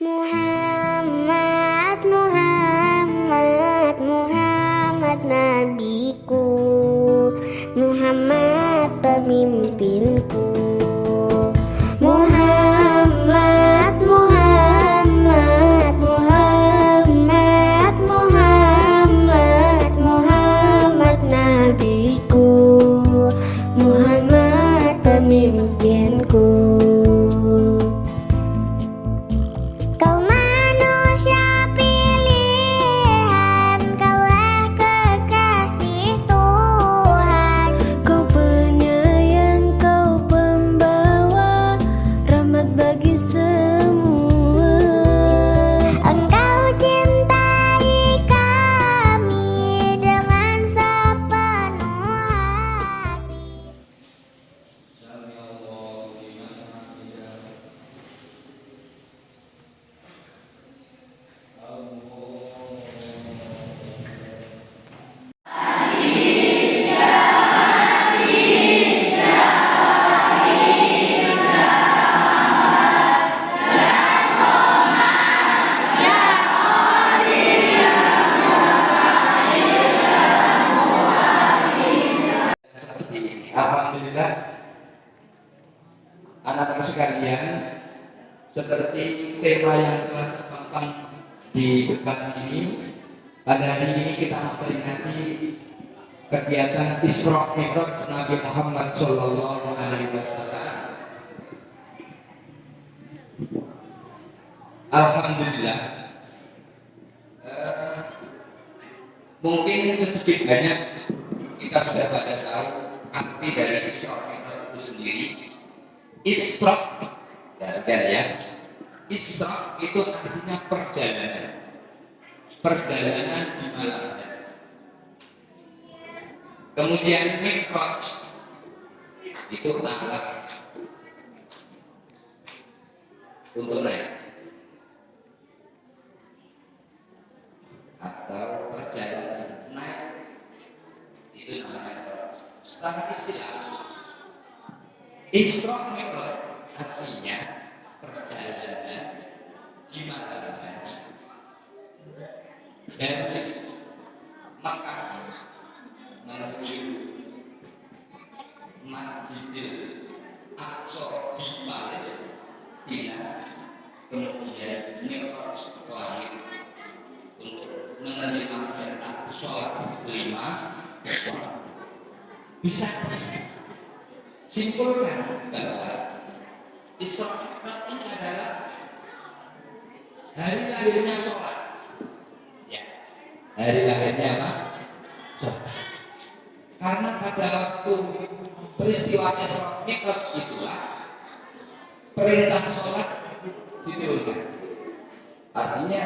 Muhammad, Muhammad, Muhammad nabiku, Muhammad pemimpinku. Muhammad, Muhammad, Muhammad, Muhammad, Muhammad nabiku, Muhammad pemimpinku. Alhamdulillah, anak-anak sekalian, seperti tema yang telah terpampang di depan ini, pada hari ini kita memperingati kegiatan Isra Mi'raj Nabi Muhammad Sallallahu Alaihi Wasallam. Alhamdulillah, mungkin sedikit banyak kita sudah pada tahu arti dari Isra itu sendiri. Isra ya, Isra itu artinya perjalanan di malam. Kemudian Mi'raj itu alat untuk naik atau perjalanan naik, itu namanya. Secara istilah Isra Mi'raj artinya perjalanan di malam hari dari Makkah menuju Masjidil Aqsa di Palestina, kemudian Mi'raj ke langit untuk menerima dan sholat 5 waktu. Bisa disimpulkan bahwa Isra Mi'raj ini adalah hari lahirnya sholat. Ya, hari lahirnya apa? Sholat. Karena pada waktu peristiwa Isra Mi'raj itulah perintah sholat diturunkan. Artinya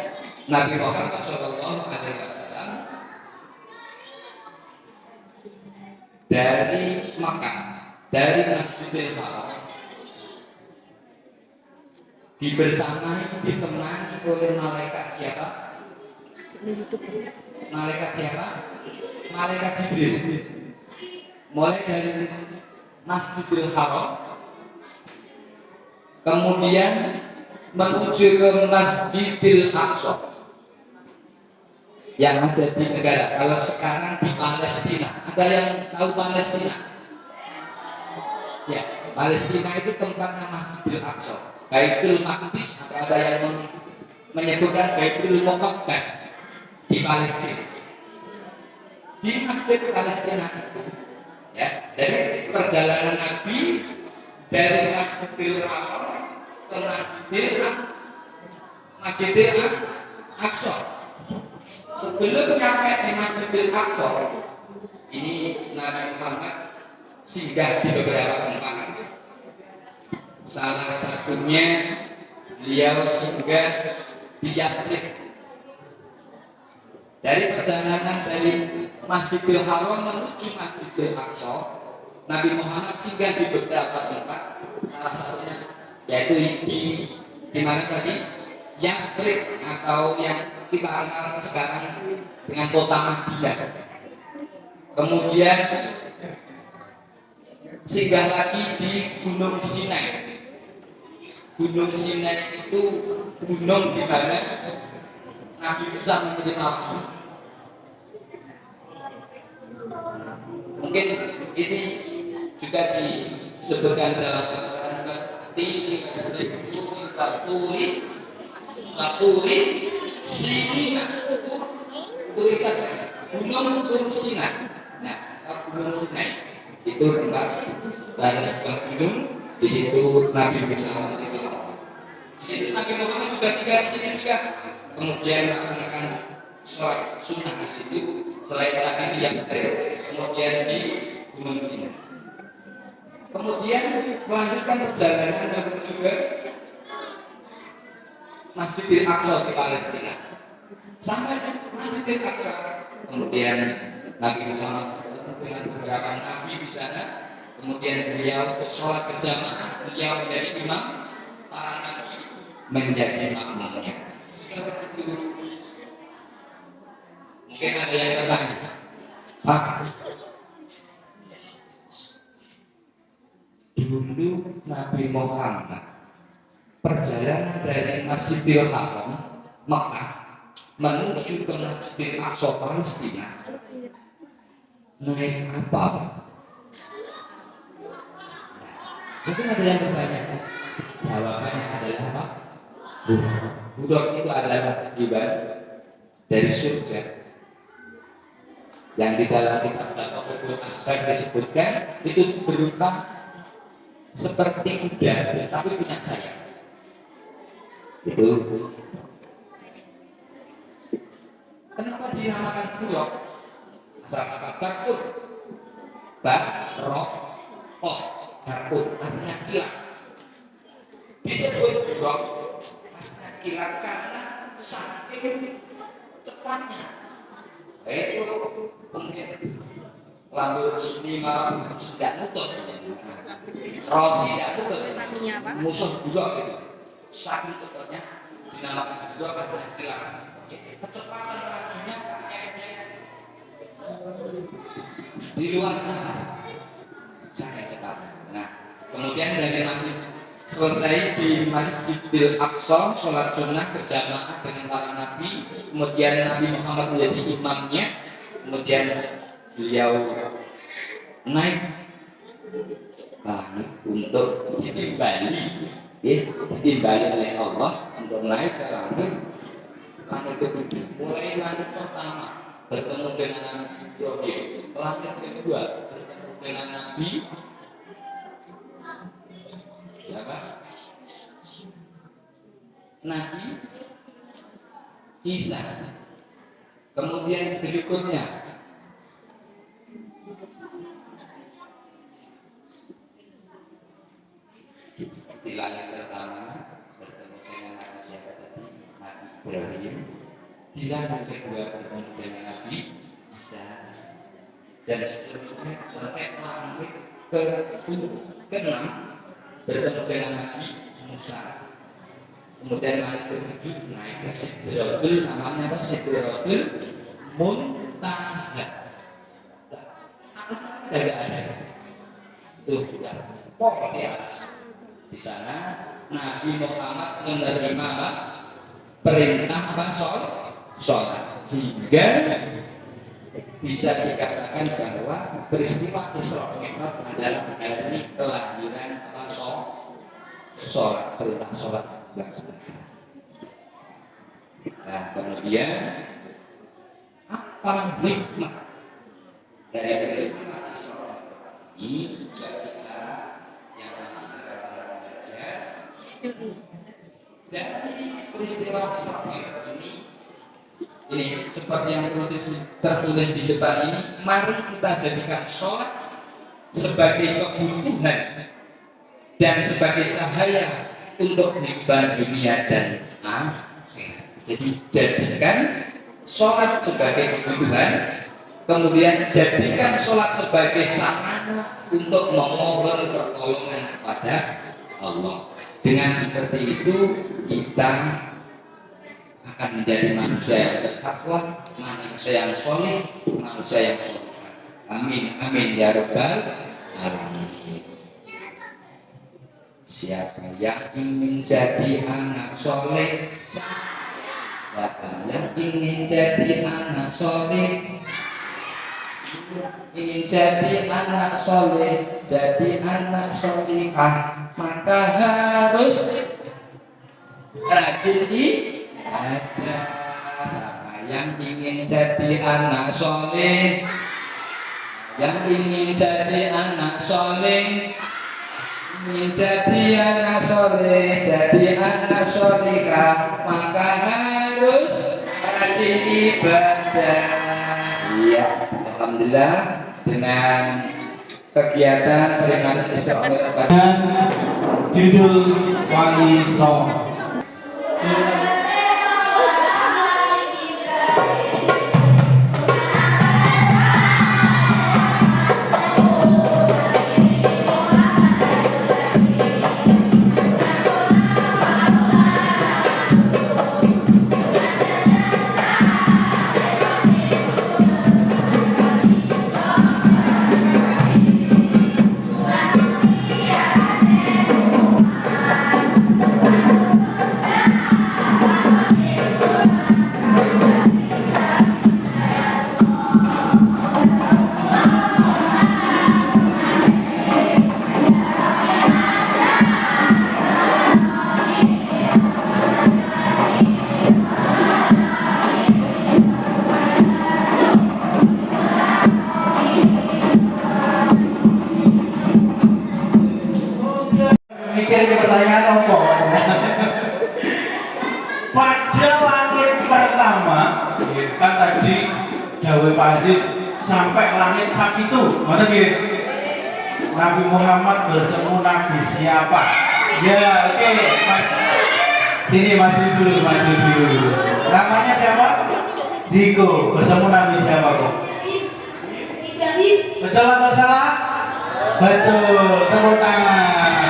Nabi Muhammad Sallallahu Alaihi Wasallam dari Makkah, dari Masjidil Haram, ditemani oleh malaikat siapa? Malaikat siapa? Malaikat Jibril. Mulai dari Masjidil Haram, kemudian menuju ke Masjidil Aqsa yang ada di negara, kalau sekarang di Palestina. Ada yang tahu Palestina? Ya, Palestina itu tempatnya Masjidil Aqsa, Baitul Maqdis, atau ada yang menyebutkan Baitul Muqaddas di Palestina, di Masjid Palestina. Ya, jadi perjalanan Nabi dari Masjidil Haram ke Masjidil Aqsa. Sebelum sampai di Masjidil Aqsa, ini Nabi Muhammad singgah di beberapa tempat. Salah satunya beliau singgah di Yathrib. Dari perjalanan dari Masjidil Haram menuju Masjidil Aqsa, Nabi Muhammad singgah di beberapa tempat. Salah satunya yaitu di mana tadi? Yathrib, atau yang kita kenal sekarang dengan kota Madinah. Kemudian singgah lagi di Gunung Sinai. Gunung Sinai itu gunung di mana Nabi Musa menerima wahyu. Mungkin ini juga disebutkan dalam Al-Quran Baturi Sinina Turikan Gunung Tur Sinai. Nah, Gunung Sinai itu tempat dari sebuah gunung. Di situ Nabi Musa menerima wahyu. Di situ Nabi Muhammad juga singgah di sini juga. Kemudian melaksanakan sholat sunnah di situ. Selain tadi yang kemudian di Gunung Sinai. Kemudian melanjutkan perjalanan menuju ke Masjidil Aqsa di Palestina. Sampai ke Masjidil Aqsa, kemudian Nabi Muhammad bertemu dengan beberapa nabi di sana. Kemudian beliau sholat berjamaah, beliau menjadi imam, para nabi menjadi makmumnya. Setelah itu mungkin ada yang bertanya, Pak, dulu Nabi Muhammad perjalanan dari Masjidil Haram Mekah menuju ke Masjidil Aqsa Palestina naik apa? Mungkin ada yang bertanya. Jawabannya adalah apa? Budok itu adalah ibarat dari surga yang di dalam kitab Al-Quran disebutkan itu berupa seperti kuda tapi punya sayap. Itu kenapa dinamakan budok? Asal kata barkur, barrof, of barkur artinya kilat. Disebut budok artinya kilat karena saking cepatnya. Itu mungkin Lamborghini malah tidak nutut, Rossi tidak nutut, musuh budok itu saking cepatnya dinamakan budok karena kilat. Kecepatan lajunya di luar sangat cepat. Nah, kemudian dari masjid selesai di Masjidil Aqsa, sholat sunnah berjamaah dengan para nabi. Kemudian Nabi Muhammad menjadi imamnya. Kemudian beliau naik langit untuk ditimbali, ditimbali oleh Allah untuk naik ke langit. Langit ketujuh, mulai langit pertama bertemu dengan Nabi Ibrahim, langit kedua bertemu dengan Nabi Nabi Isa. Kemudian berikutnya di langit pertama bertemu dengan Nabi siapa tadi? Nabi Ibrahim. Di langit kedua bertemu dengan Nabi Isa. Dan seterusnya sampai langit ke-6 bertemu dengan Nabi Musa. Kemudian langit ke-7 naik ke Sidratul, namanya apa? Sidratul Muntaha. Tidak ada. Tuh sudah pokok di atas. Di sana Nabi Muhammad menerima perintah apa? Sholat. Sehingga bisa dikatakan bahwa peristiwa Isra Mi'raj adalah dari kelahiran apa? Sholat, perintah sholat. Nah, kemudian apa hikmah dari peristiwa Isra ini? Kita yang masih belajar dari peristiwa Isra ini seperti yang tertulis di depan ini. Mari kita jadikan sholat sebagai kebutuhan dan sebagai cahaya untuk kehidupan dunia dan akhirat. Jadi jadikan sholat sebagai kebutuhan, kemudian jadikan sholat sebagai sarana untuk memohon pertolongan kepada Allah. Dengan seperti itu kita akan menjadi manusia yang bertakwa, manusia yang soleh, manusia yang soleh. Amin, amin ya rabbal alamin. Siapa yang ingin jadi anak soleh? Siapa yang ingin jadi anak soleh? Ingin jadi anak soleh, jadi anak solihah, maka harus rajin ibadah. Siapa yang ingin jadi anak soleh? Yang ingin jadi anak soleh, ingin jadi anak soleh, jadi anak solihah, maka harus rajin ibadah. Iya, alhamdulillah dengan kegiatan peringatan Isra Mi'raj dengan judul Wali Songo. Mikir ke pertanyaan apa? Pada langit pertama, kan tadi Dawei Pak Aziz sampai langit sakitu, mana gitu? Nabi Muhammad bertemu Nabi siapa? Ya, oke. Sini masih dulu. Namanya siapa? Ziko. Bertemu Nabi siapa kok? Ibrahim. Betul atau salah? Betul. Tepuk tangan.